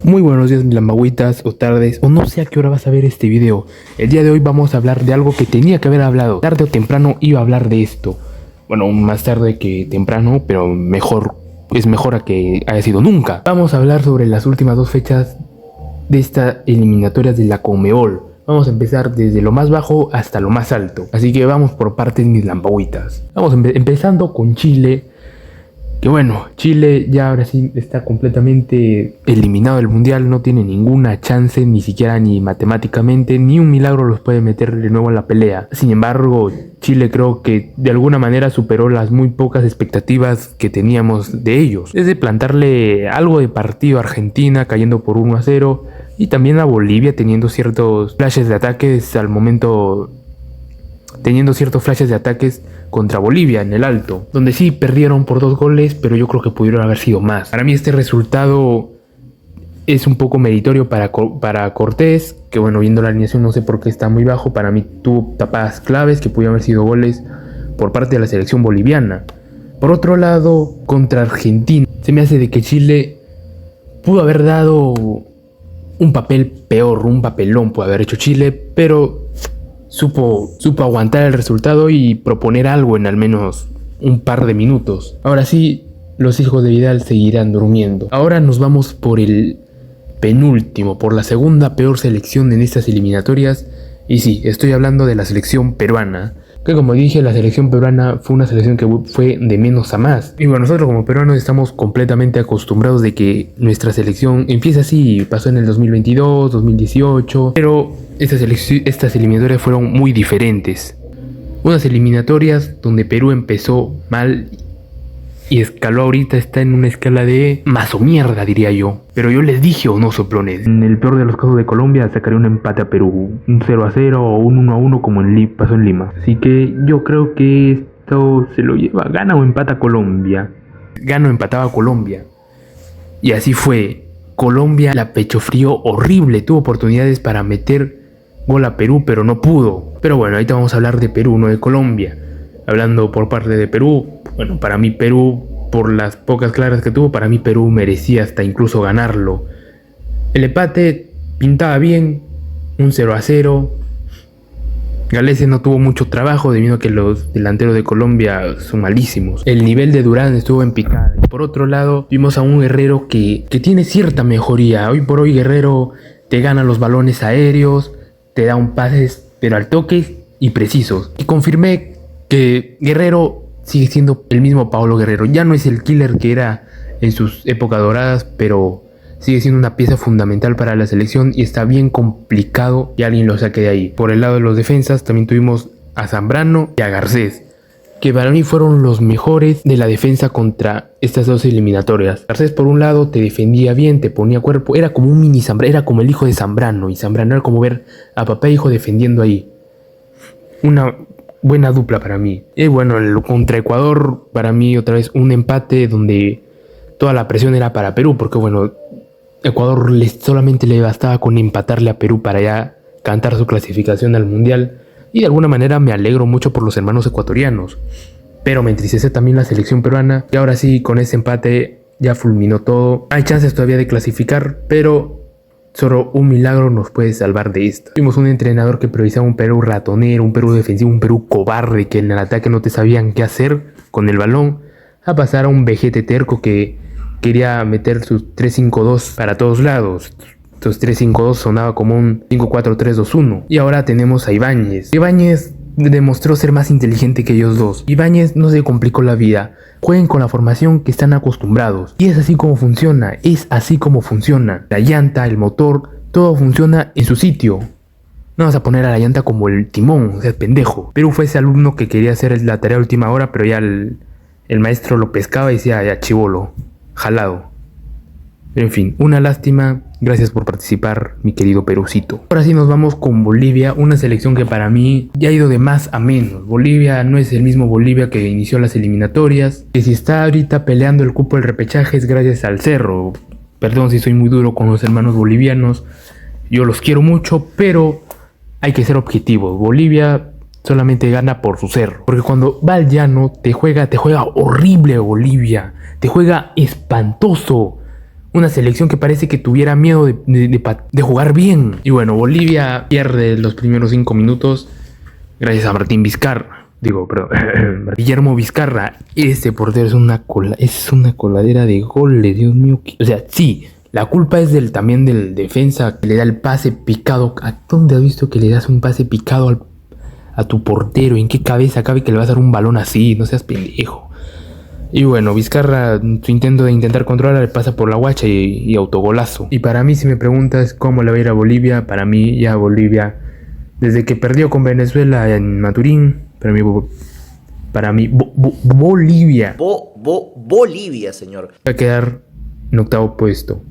Muy buenos días, mis lambahuitas, o tardes, o no sé a qué hora vas a ver este video. El día de hoy vamos a hablar de algo que tenía que haber hablado. Tarde o temprano iba a hablar de esto. Bueno, más tarde que temprano, pero es mejor a que haya sido nunca. Vamos a hablar sobre las últimas dos fechas de estas eliminatorias de la Conmebol. Vamos a empezar desde lo más bajo hasta lo más alto. Así que vamos por partes, mis lambahuitas. Vamos empezando con Chile. Que bueno, Chile ya ahora sí está completamente eliminado del mundial, no tiene ninguna chance, ni siquiera ni matemáticamente, ni un milagro los puede meter de nuevo en la pelea. Sin embargo, Chile creo que de alguna manera superó las muy pocas expectativas que teníamos de ellos. Desde plantarle algo de partido a Argentina cayendo por 1-0 y también a Bolivia teniendo ciertos flashes de ataques al momento... Teniendo ciertos flashes de ataques contra Bolivia en el Alto, donde sí perdieron por 2 goles, pero yo creo que pudieron haber sido más. Para mí este resultado es un poco meritorio para Cortés, que bueno, viendo la alineación no sé por qué está muy bajo. Para mí tuvo tapadas claves que pudieron haber sido goles por parte de la selección boliviana. Por otro lado, contra Argentina, se me hace de que Chile pudo haber dado un papel peor, un papelón pudo haber hecho Chile, pero... Supo aguantar el resultado y proponer algo en al menos un par de minutos. Ahora sí, los hijos de Vidal seguirán durmiendo. Ahora nos vamos por el penúltimo, por la segunda peor selección en estas eliminatorias. Y sí, estoy hablando de la selección peruana. Que como dije, la selección peruana fue una selección que fue de menos a más. Y bueno, nosotros como peruanos estamos completamente acostumbrados de que nuestra selección empieza así. Pasó en el 2022, 2018. Pero estas eliminatorias fueron muy diferentes. Unas eliminatorias donde Perú empezó mal y escaló ahorita, está en una escala de más o mierda, diría yo. Pero yo les dije, o no, soplones, en el peor de los casos de Colombia sacaría un empate a Perú, un 0-0 o un 1-1 como pasó en Lima. Así que yo creo que esto se lo lleva, gana o empata Colombia. Gana o empataba Colombia. Y así fue. Colombia la pecho frío horrible, tuvo oportunidades para meter gol a Perú, pero no pudo. Pero bueno, ahorita vamos a hablar de Perú, no de Colombia. Hablando por parte de Perú, bueno, para mí Perú, por las pocas claras que tuvo, para mí Perú merecía hasta incluso ganarlo. El empate pintaba bien, un 0-0. Galese no tuvo mucho trabajo debido a que los delanteros de Colombia son malísimos. El nivel de Durán estuvo en picada. Por otro lado, vimos a un Guerrero que tiene cierta mejoría. Hoy por hoy Guerrero te gana los balones aéreos, te da un pases, pero al toque y precisos. Y confirmé que Guerrero sigue siendo el mismo Paolo Guerrero. Ya no es el killer que era en sus épocas doradas, pero sigue siendo una pieza fundamental para la selección y está bien complicado que alguien lo saque de ahí. Por el lado de los defensas también tuvimos a Zambrano y a Garcés, que para mí fueron los mejores de la defensa contra estas dos eliminatorias. Garcés por un lado te defendía bien, te ponía cuerpo, era como un mini Zambrano, era como el hijo de Zambrano, y Zambrano era como ver a papá e hijo defendiendo ahí. Una buena dupla para mí. Y bueno, contra Ecuador, para mí otra vez un empate donde toda la presión era para Perú, porque bueno, Ecuador solamente le bastaba con empatarle a Perú para ya cantar su clasificación al mundial. Y de alguna manera me alegro mucho por los hermanos ecuatorianos. Pero me entristece también la selección peruana. Y ahora sí, con ese empate ya fulminó todo. Hay chances todavía de clasificar, pero solo un milagro nos puede salvar de esto. Tuvimos un entrenador que priorizaba un Perú ratonero, un Perú defensivo, un Perú cobarde, que en el ataque no te sabían qué hacer con el balón, a pasar a un vejete terco que quería meter sus 3-5-2 para todos lados. Entonces 3-5-2 sonaba como un 5-4-3-2-1. Y ahora tenemos a Ibáñez. Ibáñez demostró ser más inteligente que ellos dos. Ibáñez no se complicó la vida. Jueguen con la formación que están acostumbrados. Y es así como funciona. Es así como funciona. La llanta, el motor, todo funciona en su sitio. No vas a poner a la llanta como el timón, o sea, pendejo. Perú fue ese alumno que quería hacer la tarea a última hora, pero ya el maestro lo pescaba y decía, ya chibolo, jalado. Pero en fin, una lástima. Gracias por participar, mi querido Perucito. Ahora sí nos vamos con Bolivia, una selección que para mí ya ha ido de más a menos. Bolivia no es el mismo Bolivia que inició las eliminatorias, que si está ahorita peleando el cupo del repechaje es gracias al Cerro. Perdón si soy muy duro con los hermanos bolivianos, yo los quiero mucho, pero hay que ser objetivos. Bolivia solamente gana por su Cerro, porque cuando va al llano te juega horrible Bolivia, te juega espantoso. Una selección que parece que tuviera miedo de jugar bien. Y bueno, Bolivia pierde los primeros 5 minutos gracias a Martín Vizcarra. Guillermo Vizcarra. Este portero es una coladera de goles, Dios mío. O sea, sí, la culpa es también del defensa que le da el pase picado. ¿A dónde has visto que le das un pase picado a tu portero? ¿En qué cabeza cabe que le vas a dar un balón así? No seas pendejo. Y bueno, Vizcarra, su intento de intentar controlar, le pasa por la guacha y autogolazo. Y para mí, si me preguntas cómo le va a ir a Bolivia, para mí ya Bolivia, desde que perdió con Venezuela en Maturín, para mí Bolivia Bolivia, señor, va a quedar en 8º puesto.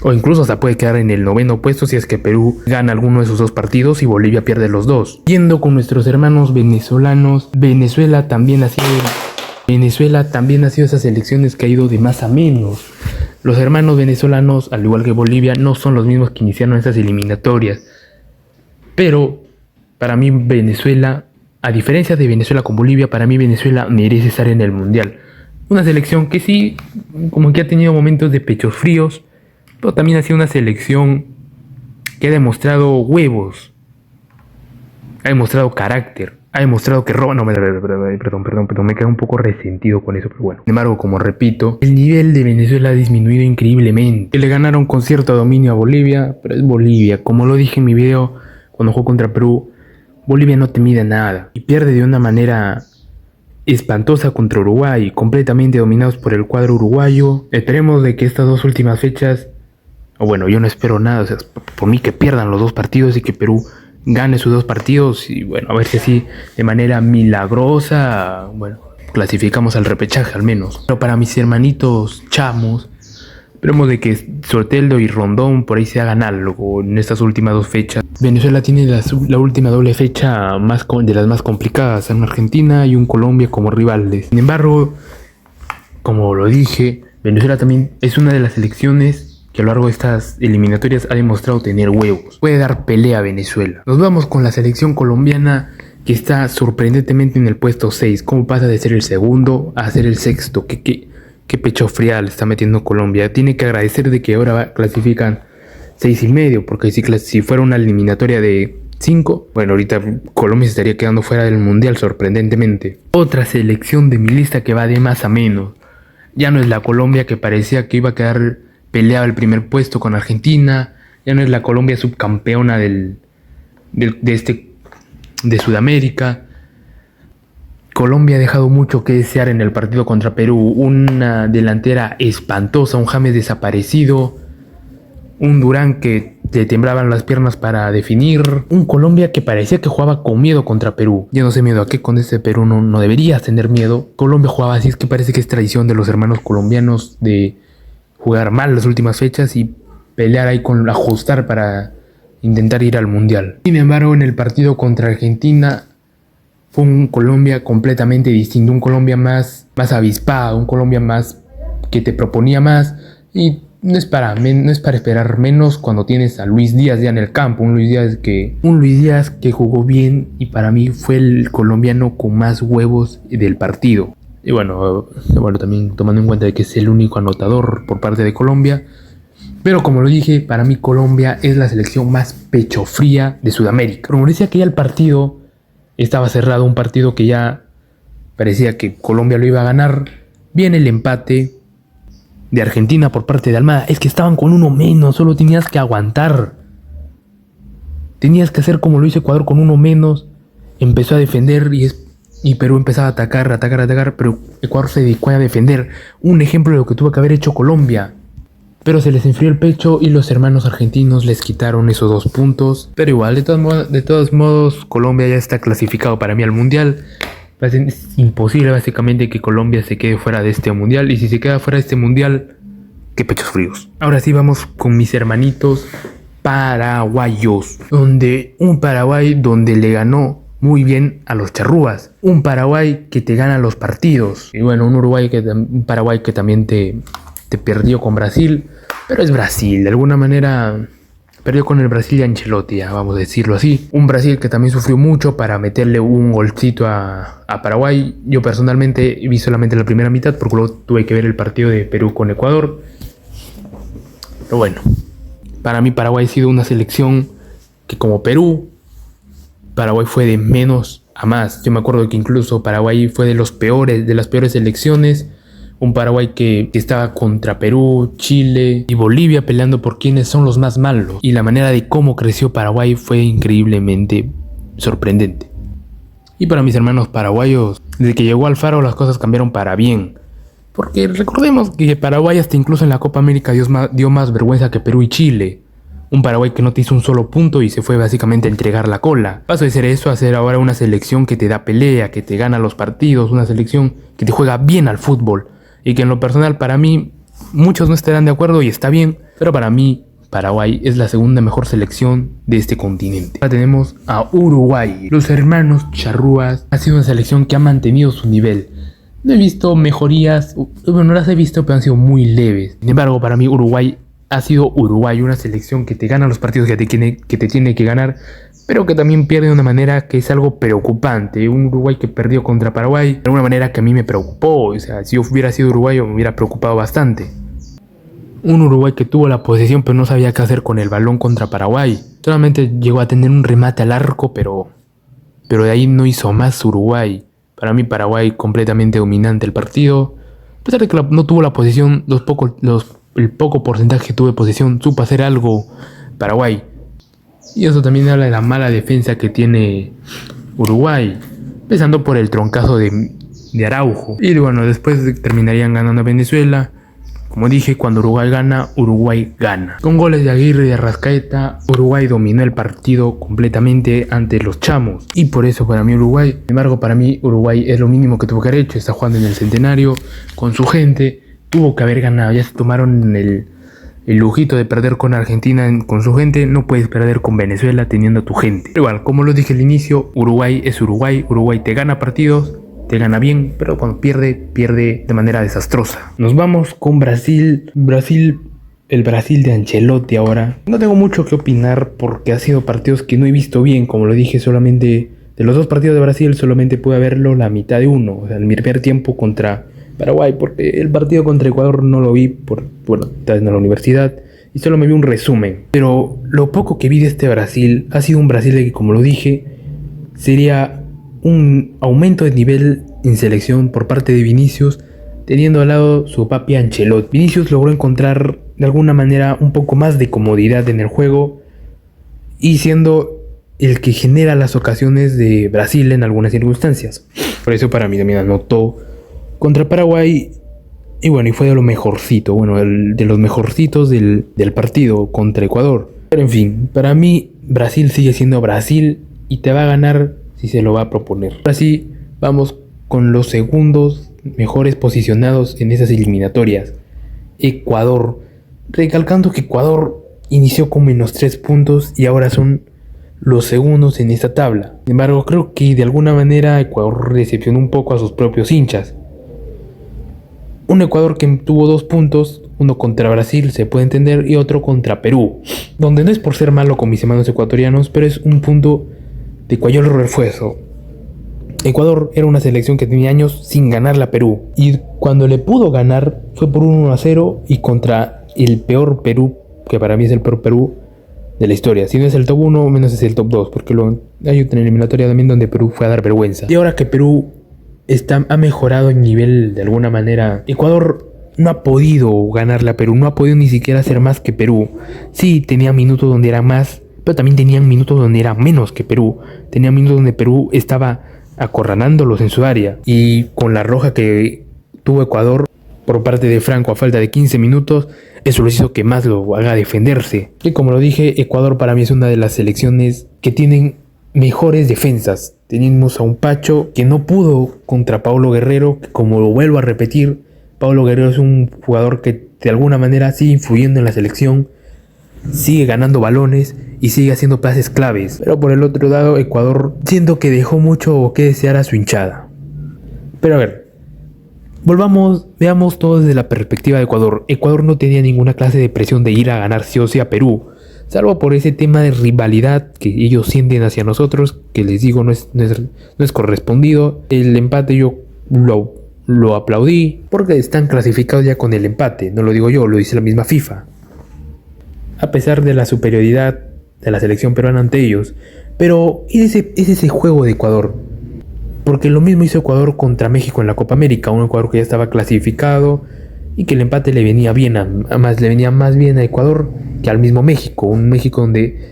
O incluso hasta puede quedar en el 9º puesto si es que Perú gana alguno de sus 2 partidos y Bolivia pierde los 2. Yendo con nuestros hermanos venezolanos, Venezuela también ha sido esas elecciones que ha ido de más a menos. Los hermanos venezolanos, al igual que Bolivia, no son los mismos que iniciaron esas eliminatorias. Pero para mí Venezuela, a diferencia de Venezuela con Bolivia, para mí Venezuela merece estar en el Mundial. Una selección que sí, como que ha tenido momentos de pechos fríos, pero también ha sido una selección que ha demostrado huevos, ha demostrado carácter. Ha demostrado que roba. No, perdón, me queda un poco resentido con eso, pero bueno. Sin embargo, como repito, el nivel de Venezuela ha disminuido increíblemente. Le ganaron con cierto dominio a Bolivia, pero es Bolivia. Como lo dije en mi video cuando jugó contra Perú, Bolivia no te mide nada y pierde de una manera espantosa contra Uruguay, completamente dominados por el cuadro uruguayo. Esperemos de que estas 2 últimas fechas, o bueno, yo no espero nada, o sea, por mí que pierdan los 2 partidos y que Perú gane sus 2 partidos y bueno, a ver si así de manera milagrosa, bueno, clasificamos al repechaje al menos. Pero para mis hermanitos chamos, esperemos de que Soteldo y Rondón por ahí se hagan algo en estas últimas 2 fechas. Venezuela tiene la última doble fecha de las más complicadas, en Argentina y un Colombia como rivales. Sin embargo, como lo dije, Venezuela también es una de las selecciones que a lo largo de estas eliminatorias ha demostrado tener huevos. Puede dar pelea a Venezuela. Nos vamos con la selección colombiana, que está sorprendentemente en el puesto 6. ¿Cómo pasa de ser el segundo a ser el sexto? ¿Qué pecho fría le está metiendo Colombia? Tiene que agradecer de que ahora clasifican 6,5, porque si fuera una eliminatoria de 5, bueno, ahorita Colombia se estaría quedando fuera del mundial sorprendentemente. Otra selección de mi lista que va de más a menos. Ya no es la Colombia que parecía que iba a quedar peleaba el primer puesto con Argentina. Ya no es la Colombia subcampeona de Sudamérica. Colombia ha dejado mucho que desear en el partido contra Perú. Una delantera espantosa, un James desaparecido, un Durán que le temblaban las piernas para definir. Un Colombia que parecía que jugaba con miedo contra Perú. Yo no sé miedo a qué, con este Perú no deberías tener miedo. Colombia jugaba así, es que parece que es tradición de los hermanos colombianos de jugar mal las últimas fechas y pelear ahí con ajustar para intentar ir al mundial. Sin embargo, en el partido contra Argentina fue un Colombia completamente distinto, un Colombia más avispado, un Colombia más que te proponía más, y no es para esperar menos cuando tienes a Luis Díaz ya en el campo, un Luis Díaz que jugó bien y para mí fue el colombiano con más huevos del partido. Y bueno, también tomando en cuenta de que es el único anotador por parte de Colombia. Pero como lo dije, para mí Colombia es la selección más pecho fría de Sudamérica. Como decía que ya el partido estaba cerrado, un partido que ya parecía que Colombia lo iba a ganar. Viene el empate de Argentina por parte de Almada. Es que estaban con 1 menos, solo tenías que aguantar. Tenías que hacer como lo hizo Ecuador con 1 menos. Empezó a defender y Perú empezaba a atacar, pero Ecuador se dedicó a defender. Un ejemplo de lo que tuvo que haber hecho Colombia. Pero se les enfrió el pecho y los hermanos argentinos les quitaron esos 2 puntos. Pero igual, de todos modos, Colombia ya está clasificado para mí al mundial. Es imposible básicamente que Colombia se quede fuera de este mundial. Y si se queda fuera de este mundial, qué pechos fríos. Ahora sí vamos con mis hermanitos paraguayos. Un Paraguay donde le ganó muy bien a los charrúas. Un Paraguay que te gana los partidos. Y bueno, un Paraguay que también te perdió con Brasil. Pero es Brasil, de alguna manera perdió con el Brasil de Ancelotti, vamos a decirlo así. Un Brasil que también sufrió mucho para meterle un golcito a Paraguay. Yo personalmente vi solamente la primera mitad porque luego tuve que ver el partido de Perú con Ecuador. Pero bueno, para mí Paraguay ha sido una selección que, como Perú, Paraguay fue de menos a más. Yo me acuerdo que incluso Paraguay fue de las peores selecciones. Un Paraguay que estaba contra Perú, Chile y Bolivia peleando por quiénes son los más malos. Y la manera de cómo creció Paraguay fue increíblemente sorprendente. Y para mis hermanos paraguayos, desde que llegó Alfaro las cosas cambiaron para bien. Porque recordemos que Paraguay hasta incluso en la Copa América dio más vergüenza que Perú y Chile. Un Paraguay que no te hizo un solo punto y se fue básicamente a entregar la cola. Paso de ser eso a ser ahora una selección que te da pelea, que te gana los partidos, una selección que te juega bien al fútbol. Y que en lo personal para mí, muchos no estarán de acuerdo y está bien, pero para mí Paraguay es la segunda mejor selección de este continente. Ahora tenemos a Uruguay. Los hermanos charrúas ha sido una selección que ha mantenido su nivel. No he visto mejorías, bueno, las he visto, pero han sido muy leves. Sin embargo, para mí Uruguay ha sido una selección que te gana los partidos que te tiene que ganar, pero que también pierde de una manera que es algo preocupante. Un Uruguay que perdió contra Paraguay, de alguna manera que a mí me preocupó. O sea, si yo hubiera sido uruguayo me hubiera preocupado bastante. Un Uruguay que tuvo la posesión pero no sabía qué hacer con el balón contra Paraguay. Solamente llegó a tener un remate al arco, pero de ahí no hizo más Uruguay. Para mí Paraguay completamente dominante el partido. A pesar de que no tuvo la posesión, el poco porcentaje que tuvo de posesión, supo hacer algo Paraguay. Y eso también habla de la mala defensa que tiene Uruguay, empezando por el troncazo de Araujo. Y bueno, después terminarían ganando a Venezuela. Como dije, cuando Uruguay gana. Con goles de Aguirre y de Arrascaeta, Uruguay dominó el partido completamente ante los chamos. Y por eso para mí Uruguay, sin embargo para mí Uruguay es lo mínimo que tuvo que haber hecho. Está jugando en el Centenario con su gente, tuvo que haber ganado. Ya se tomaron el lujito de perder con Argentina con su gente. No puedes perder con Venezuela teniendo a tu gente. Pero igual, como lo dije al inicio, Uruguay es Uruguay. Uruguay te gana partidos, te gana bien, pero cuando pierde de manera desastrosa. Nos vamos con Brasil. El Brasil de Ancelotti ahora. No tengo mucho que opinar porque ha sido partidos que no he visto bien. Como lo dije, solamente de los dos partidos de Brasil solamente pude verlo la mitad de uno. O sea, el primer tiempo contra Paraguay, porque el partido contra Ecuador no lo vi estaba en la universidad y solo me vi un resumen. Pero lo poco que vi de este Brasil ha sido un Brasil de que, como lo dije, sería un aumento de nivel en selección por parte de Vinicius, teniendo al lado su papi Ancelotti. Vinicius logró encontrar de alguna manera un poco más de comodidad en el juego y siendo el que genera las ocasiones de Brasil en algunas circunstancias. Por eso para mí también anotó contra Paraguay y bueno, y fue de lo mejorcito, de los mejorcitos del partido contra Ecuador. Pero en fin, para mí Brasil sigue siendo Brasil y te va a ganar si se lo va a proponer. Ahora sí, vamos con los segundos mejores posicionados en esas eliminatorias. Ecuador. Recalcando que Ecuador inició con -3 puntos y ahora son los segundos en esta tabla. Sin embargo, creo que de alguna manera Ecuador decepcionó un poco a sus propios hinchas. Un Ecuador que tuvo 2 puntos, uno contra Brasil, se puede entender, y otro contra Perú. Donde no es por ser malo con mis hermanos ecuatorianos, pero es un punto de cuyo refuerzo. Ecuador era una selección que tenía años sin ganarle a Perú. Y cuando le pudo ganar fue por 1-0 y contra el peor Perú, que para mí es el peor Perú de la historia. Si no es el top 1, menos es el top 2, porque hay otra eliminatoria también donde Perú fue a dar vergüenza. Y ahora que Perú ha mejorado en nivel de alguna manera, Ecuador no ha podido ganarle a Perú, no ha podido ni siquiera hacer más que Perú. Sí, tenía minutos donde era más, pero también tenían minutos donde era menos que Perú. Tenía minutos donde Perú estaba acorralándolos en su área. Y con la roja que tuvo Ecuador por parte de Franco a falta de 15 minutos, eso lo hizo que más lo haga defenderse. Y como lo dije, Ecuador para mí es una de las selecciones que tienen mejores defensas. Tenemos a un Pacho que no pudo contra Paulo Guerrero, que, como lo vuelvo a repetir, Paulo Guerrero es un jugador que de alguna manera sigue influyendo en la selección, sigue ganando balones y sigue haciendo pases claves. Pero por el otro lado, Ecuador siento que dejó mucho que desear a su hinchada. Pero a ver, veamos todo desde la perspectiva de Ecuador. Ecuador no tenía ninguna clase de presión de ir a ganar sí o sí a Perú, salvo por ese tema de rivalidad que ellos sienten hacia nosotros, que les digo no es correspondido. El empate yo lo aplaudí porque están clasificados ya con el empate, no lo digo yo, lo dice la misma FIFA. a pesar de la superioridad de la selección peruana ante ellos. Pero es ese juego de Ecuador. Porque lo mismo hizo Ecuador contra México en la Copa América, un Ecuador que ya estaba clasificado y que el empate le venía bien, le venía más bien a Ecuador que al mismo México, un México donde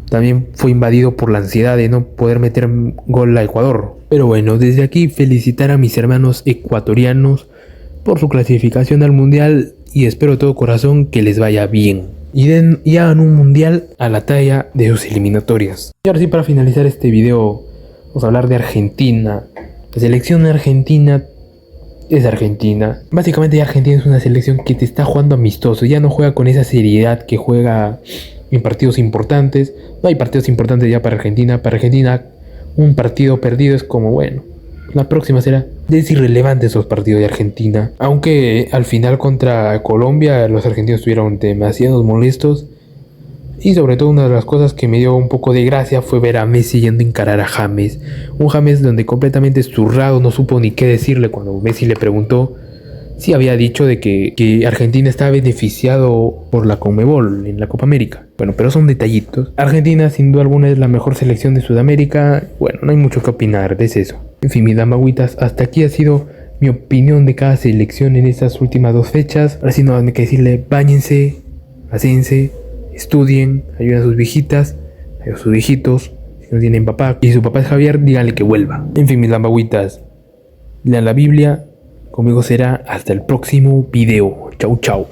también fue invadido por la ansiedad de no poder meter gol a Ecuador. Pero bueno, desde aquí felicitar a mis hermanos ecuatorianos por su clasificación al Mundial y espero de todo corazón que les vaya bien y hagan un Mundial a la talla de sus eliminatorias. Y ahora sí, para finalizar este video, vamos a hablar de Argentina. La selección argentina es Argentina. Básicamente Argentina es una selección que te está jugando amistoso, ya no juega con esa seriedad que juega en partidos importantes. No hay partidos importantes ya para Argentina. Para Argentina un partido perdido es como, bueno, la próxima será. Es irrelevante esos partidos de Argentina. Aunque al final contra Colombia los argentinos estuvieron demasiado molestos. Y sobre todo una de las cosas que me dio un poco de gracia fue ver a Messi yendo a encarar a James. Un James donde completamente zurrado, no supo ni qué decirle cuando Messi le preguntó si había dicho de que Argentina estaba beneficiado por la Conmebol en la Copa América. Bueno, pero son detallitos. Argentina sin duda alguna es la mejor selección de Sudamérica. Bueno, no hay mucho que opinar, es eso. En fin, mis damagüitas, hasta aquí ha sido mi opinión de cada selección en estas últimas 2 fechas. Ahora sí no hay que decirle, báñense, hacénse, estudien, ayuden a sus viejitas, ayuden a sus viejitos. Si no tienen papá y su papá es Javier, díganle que vuelva. En fin, mis damagüitas, lean la Biblia. Conmigo será hasta el próximo video. Chau, chau.